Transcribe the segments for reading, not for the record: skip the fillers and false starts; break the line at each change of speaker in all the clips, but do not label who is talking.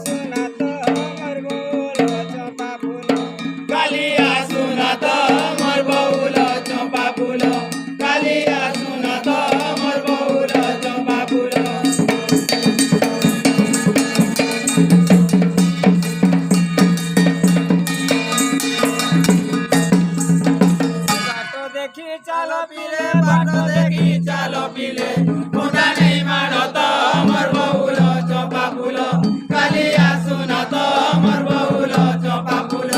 सुनात मोर बउल चंपा फूल
कालिया सुनत मोर बउल चंपा फूल कालिया सुनत मोर बउल चंपा फूल
बाटो देखी चालो पीले
बाटो देखी चालो पीले मुंडा नहीं मारत मोर बउल चंपा फूल कालिया सुनत मोर बउल चंपा फूल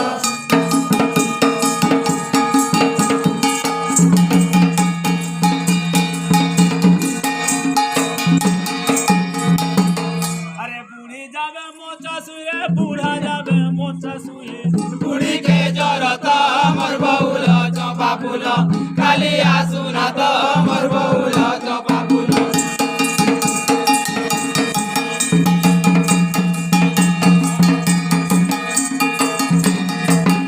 अरे बूढ़ी जावे मोचा सुए बूढ़ा जावे मोचा सुए
बुढ़ी के जरत मोर बउल चंपा फूल कालिया सुनत मोर बउल चंपा फूल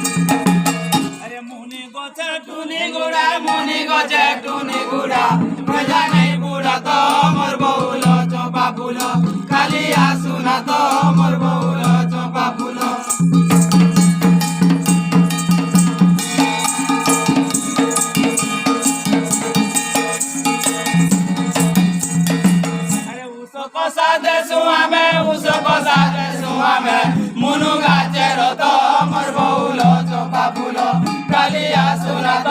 अरे मुनि गोचे
टूनी गजे टूनी गुड़ा मजा नहीं बुढ़ा तो मोर बउल चंपा फूल कालिया सुनत मोर बउल चंपा फूल
अरे उसको
कसा दे सुआ में उस कसा दे सुआ में मुनु गाचे रो तो मोर बउल चंपा फूल कालिया सुनत